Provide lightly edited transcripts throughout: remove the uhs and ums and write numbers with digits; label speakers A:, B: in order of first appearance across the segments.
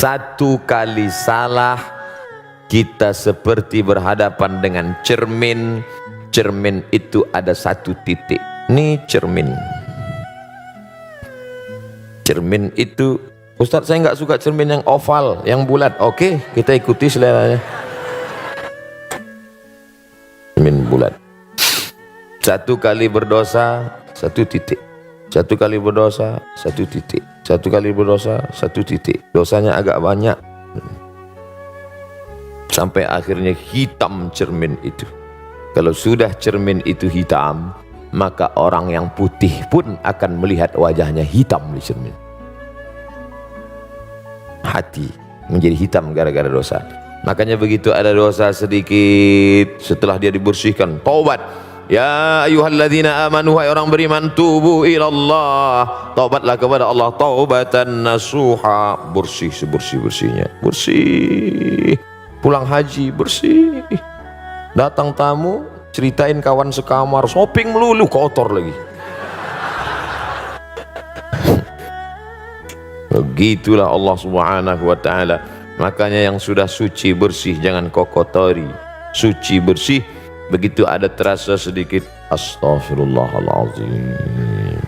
A: Satu kali salah, kita seperti berhadapan dengan cermin. Cermin itu ada satu titik. Ini cermin. Cermin itu, Ustadz saya nggak suka cermin yang oval, yang bulat. Oke, kita ikuti seleranya. Cermin bulat. Satu kali berdosa, satu titik. Satu kali berdosa, satu titik. Satu kali berdosa, satu titik. Dosanya agak banyak. Sampai akhirnya hitam cermin itu. Kalau sudah cermin itu hitam, maka orang yang putih pun akan melihat wajahnya hitam di cermin. Hati menjadi hitam gara-gara dosa. Makanya begitu ada dosa sedikit, setelah dia dibersihkan, taubat. Ya ayyuhalladzina amanu, hai orang beriman, tubu ilallah, taubatlah kepada Allah taubatan nasuha, bersih sebersih-bersihnya, bersih. Pulang haji bersih. Datang tamu, ceritain kawan sekamar, shopping melulu, kotor lagi. Begitulah Allah Subhanahu wa ta'ala. Makanya yang sudah suci bersih jangan kau kotori. Suci bersih, begitu ada terasa sedikit, astaghfirullahaladzim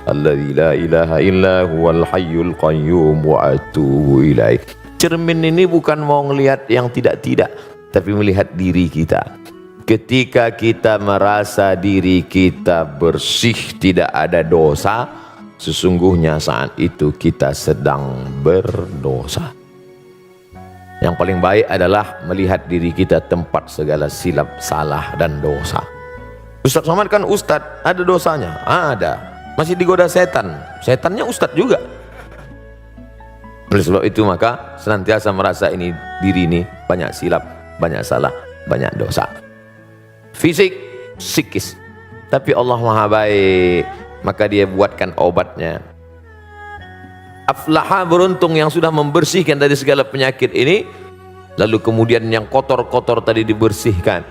A: alladzi la ilaha illa huwal hayyul qayyum wa atubu ilaih. Cermin ini bukan mau ngelihat yang tidak-tidak, tapi melihat diri kita. Ketika kita merasa diri kita bersih, tidak ada dosa, sesungguhnya saat itu kita sedang berdosa. Yang paling baik adalah melihat diri kita tempat segala silap, salah dan dosa. Ustadz Somad kan ustadz, ada dosanya? Ada. Masih digoda setan, setannya ustadz juga. Oleh sebab itu maka senantiasa merasa ini, diri ini banyak silap, banyak salah, banyak dosa. Fisik, psikis. Tapi Allah Maha Baik, maka dia buatkan obatnya. Aflaha, beruntung yang sudah membersihkan dari segala penyakit ini, lalu kemudian yang kotor-kotor tadi dibersihkan.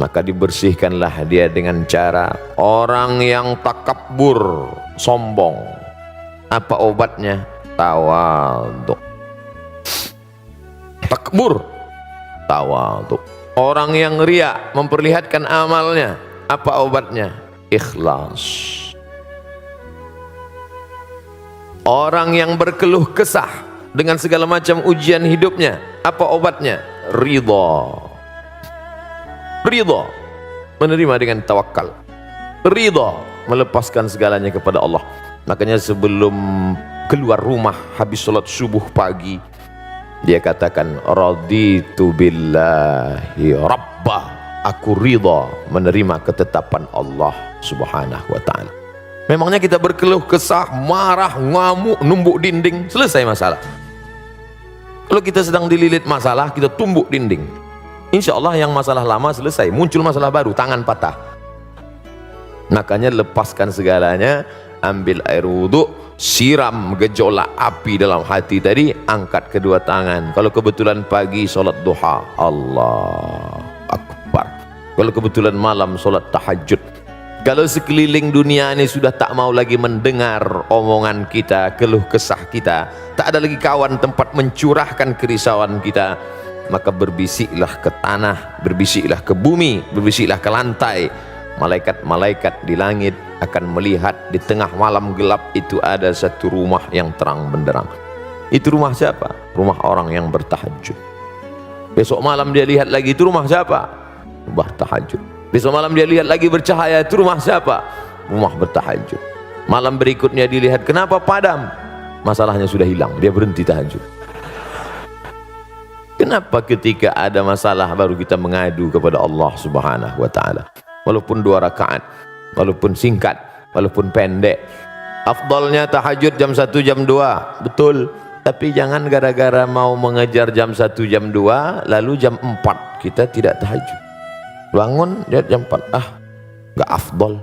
A: Maka dibersihkanlah dia dengan cara orang yang takabur, sombong. Apa obatnya? Tawadhu. Takbur, tawadhu. Orang yang riya, memperlihatkan amalnya, apa obatnya? Ikhlas. Orang yang berkeluh kesah dengan segala macam ujian hidupnya, apa obatnya? Ridha. Ridha, menerima dengan tawakal. Ridha, melepaskan segalanya kepada Allah. Makanya sebelum keluar rumah habis sholat subuh pagi, dia katakan, raditu billahi rabbah, aku ridha menerima ketetapan Allah Subhanahu wa ta'ala. Memangnya kita berkeluh kesah, marah, ngamuk, numbuk dinding, selesai masalah. Kalau kita sedang dililit masalah, kita tumbuk dinding, insya Allah yang masalah lama selesai, muncul masalah baru, tangan patah. Makanya lepaskan segalanya, ambil air wudhu, siram gejolak api dalam hati tadi, angkat kedua tangan. Kalau kebetulan pagi sholat duha, Allah Akbar. Kalau kebetulan malam sholat tahajud. Kalau sekeliling dunia ini sudah tak mau lagi mendengar omongan kita, keluh kesah kita, tak ada lagi kawan tempat mencurahkan kerisauan kita, maka berbisiklah ke tanah, berbisiklah ke bumi, berbisiklah ke lantai. Malaikat-malaikat di langit akan melihat di tengah malam gelap itu ada satu rumah yang terang benderang. Itu rumah siapa? Rumah orang yang bertahajud. Besok malam dia lihat lagi, itu rumah siapa? Rumah tahajud. Besok malam dia lihat lagi bercahaya, itu rumah siapa? Rumah bertahajud. Malam berikutnya dilihat, kenapa padam? Masalahnya sudah hilang, dia berhenti tahajud. Kenapa ketika ada masalah baru kita mengadu kepada Allah Subhanahu wa ta'ala? Walaupun 2 rakaat, walaupun singkat, walaupun pendek. Afdalnya tahajud jam 1, jam 2, betul. Tapi jangan gara-gara mau mengejar jam 1, jam 2, lalu jam 4 kita tidak tahajud. Bangun jam 4, nggak afdol,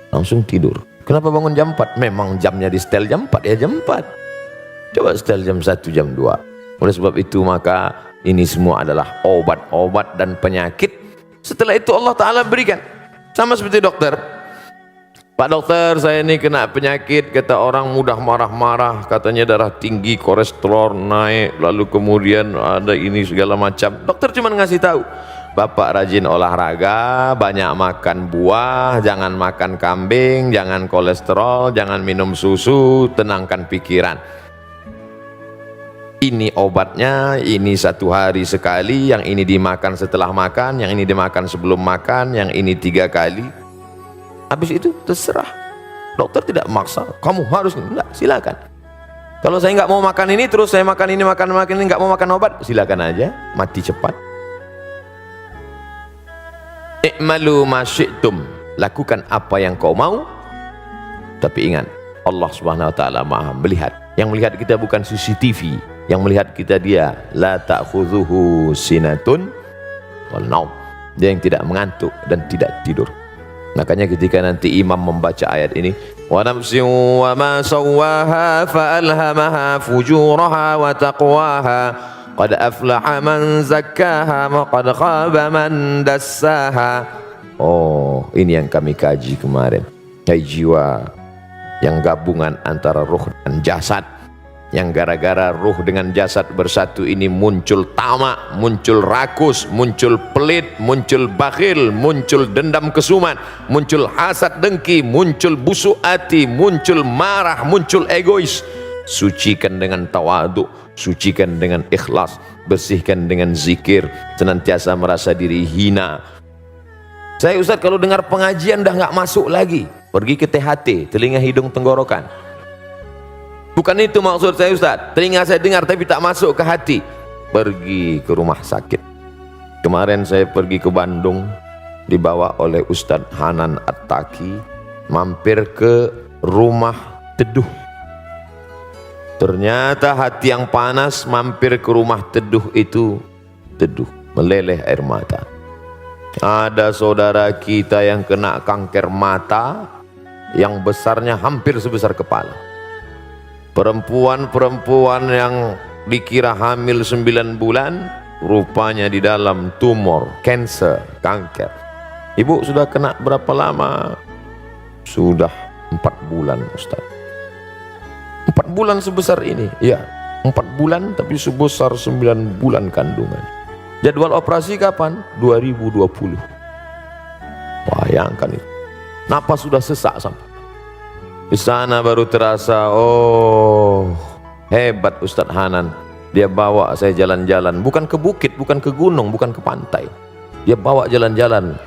A: langsung tidur. Kenapa bangun jam 4? Memang jamnya di setel jam 4, ya jam 4. Coba setel jam 1, jam 2. Oleh sebab itu maka ini semua adalah obat-obat dan penyakit. Setelah itu Allah Ta'ala berikan, sama seperti dokter. Pak dokter, saya ini kena penyakit, kata orang mudah marah-marah, katanya darah tinggi, kolesterol naik, lalu kemudian ada ini segala macam. Dokter cuma ngasih tahu, Bapak rajin olahraga, banyak makan buah, jangan makan kambing, jangan kolesterol, jangan minum susu, tenangkan pikiran. Ini obatnya, ini 1 hari sekali, yang ini dimakan setelah makan, yang ini dimakan sebelum makan, yang ini 3 kali. Habis itu terserah. Dokter tidak maksa, kamu harus, enggak, silakan. Kalau saya nggak mau makan ini, terus saya makan ini, makan ini, nggak mau makan obat, silakan aja, mati cepat. I'malu ma syi'tum, lakukan apa yang kau mau. Tapi ingat, Allah Subhanahu wa taala Maha melihat. Yang melihat kita bukan CCTV, yang melihat kita Dia. La ta'khudhuhu sinatun wal naum. Dia yang tidak mengantuk dan tidak tidur. Makanya ketika nanti imam membaca ayat ini, wa nafsin wa ma sawwaha fa alhamaha fujuraha wa taqwaha qad aflaha man zakkaha wa qad khaba man dassaha. Oh, ini yang kami kaji kemarin. Kayak jiwa yang gabungan antara ruh dan jasad, yang gara-gara ruh dengan jasad bersatu ini muncul tamak, muncul rakus, muncul pelit, muncul bakhil, muncul dendam kesumat, muncul hasad dengki, muncul busuk hati, muncul marah, muncul egois. Sucikan dengan tawadu, sucikan dengan ikhlas, bersihkan dengan zikir, senantiasa merasa diri hina. Saya Ustaz kalau dengar pengajian dah nggak masuk lagi, pergi ke THT, telinga hidung tenggorokan. Bukan itu maksud saya Ustaz, telinga saya dengar tapi tak masuk ke hati, pergi ke rumah sakit. Kemarin saya pergi ke Bandung, dibawa oleh Ustadz Hanan At-Taki, mampir ke rumah teduh. Ternyata hati yang panas mampir ke rumah teduh itu teduh, meleleh air mata. Ada saudara kita yang kena kanker mata yang besarnya hampir sebesar kepala. Perempuan-perempuan yang dikira hamil 9 bulan, rupanya di dalam tumor, cancer, kanker. Ibu sudah kena berapa lama? Sudah 4 bulan Ustaz. 4 bulan sebesar ini, ya 4 bulan tapi sebesar 9 bulan kandungan. Jadwal operasi kapan? 2020. Bayangkan itu. Napas sudah sesak sampai. Di sana baru terasa, oh hebat Ustadz Hanan. Dia bawa saya jalan-jalan, bukan ke bukit, bukan ke gunung, bukan ke pantai. Dia bawa jalan-jalan.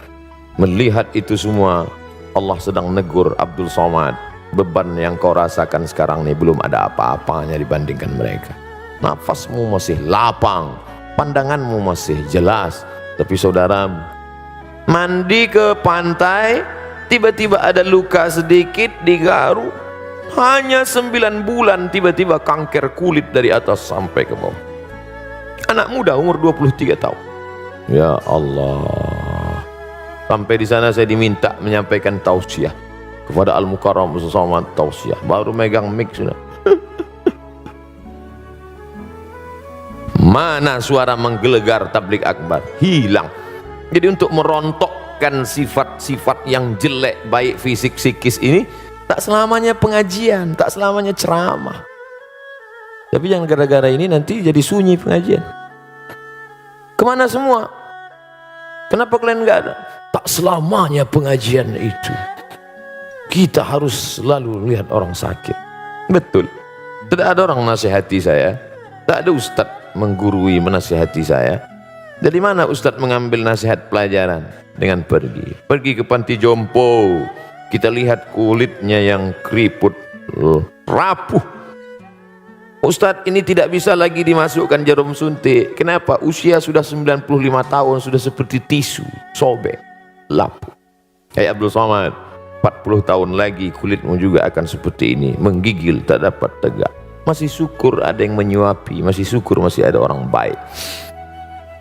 A: Melihat itu semua, Allah sedang negur Abdul Somad. Beban yang kau rasakan sekarang ini belum ada apa-apanya dibandingkan mereka. Nafasmu masih lapang, pandanganmu masih jelas. Tapi saudara, mandi ke pantai, tiba-tiba ada luka sedikit di garu, hanya 9 bulan tiba-tiba kanker kulit dari atas sampai ke bawah. Anak muda umur 23 tahun. Ya Allah. Sampai di sana saya diminta menyampaikan tausiah kepada Al-Mukarram bersama tausiah. Baru megang mic sudah. Mana suara menggelegar tablik akbar? Hilang. Jadi untuk merontokkan sifat-sifat yang jelek baik fisik psikis ini, tak selamanya pengajian, tak selamanya ceramah. Tapi jangan gara-gara ini nanti jadi sunyi pengajian. Kemana semua? Kenapa kalian nggak ada? Tak selamanya pengajian itu. Kita harus selalu lihat orang sakit. Betul. Tidak ada orang nasihati saya. Tak ada ustadz menggurui menasihati saya. Dari mana ustadz mengambil nasihat pelajaran? Dengan pergi ke panti jompo. Kita lihat kulitnya yang keriput, rapuh. Ustadz ini tidak bisa lagi dimasukkan jarum suntik. Kenapa? Usia sudah 95 tahun, sudah seperti tisu, sobek, lapuh. Kayak Abdul Somad, 40 tahun lagi kulitmu juga akan seperti ini, menggigil, tak dapat tegak. Masih syukur ada yang menyuapi, masih syukur masih ada orang baik.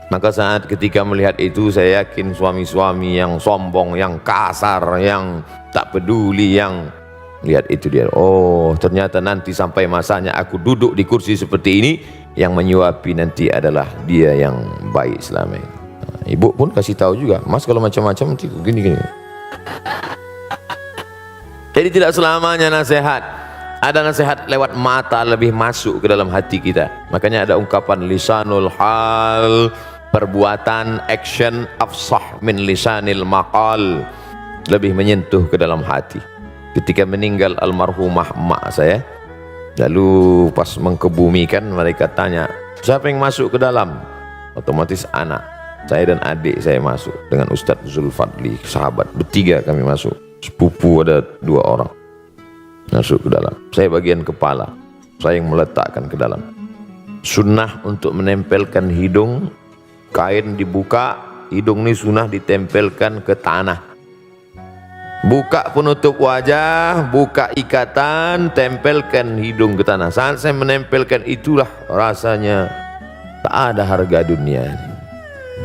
A: Maka saat ketika melihat itu, saya yakin suami-suami yang sombong, yang kasar, yang tak peduli, yang lihat itu dia, oh ternyata nanti sampai masanya aku duduk di kursi seperti ini, yang menyuapi nanti adalah dia yang baik selama ini. Nah, ibu pun kasih tahu juga, mas kalau macam-macam nanti gini-gini. Jadi tidak selamanya nasihat. Ada nasihat lewat mata lebih masuk ke dalam hati kita. Makanya ada ungkapan lisanul hal, perbuatan, action afsah min lisanil maqal, lebih menyentuh ke dalam hati. Ketika meninggal almarhumah emak saya, lalu pas mengkebumikan mereka tanya, siapa yang masuk ke dalam? Otomatis anak saya dan adik saya masuk dengan Ustadz Zulfadli, sahabat, bertiga kami masuk. Sepupu ada 2 orang masuk ke dalam. Saya bagian kepala, saya yang meletakkan ke dalam. Sunnah untuk menempelkan hidung, kain dibuka, hidung ini sunnah ditempelkan ke tanah. Buka penutup wajah, buka ikatan, tempelkan hidung ke tanah. Saat saya menempelkan itulah rasanya tak ada harga dunia,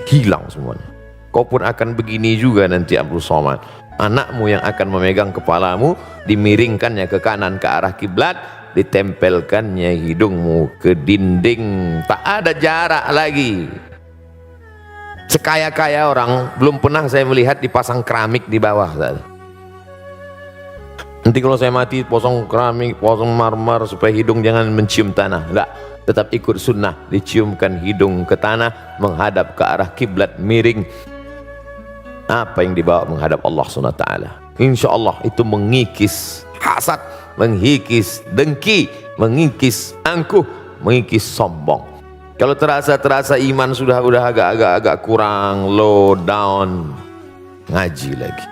A: hilang semuanya. Kau pun akan begini juga nanti Abdul Somad. Anakmu yang akan memegang kepalamu, dimiringkannya ke kanan ke arah kiblat, ditempelkannya hidungmu ke dinding, tak ada jarak lagi. Sekaya-kaya orang belum pernah saya melihat dipasang keramik di bawah. Nanti kalau saya mati posong keramik, posong marmer supaya hidung jangan mencium tanah. Enggak, tetap ikut sunnah, diciumkan hidung ke tanah, menghadap ke arah kiblat, miring. Apa yang dibawa menghadap Allah SWT, insya Allah itu mengikis hasad, mengikis dengki, mengikis angkuh, mengikis sombong. Kalau terasa iman sudah agak kurang, low down, ngaji lagi.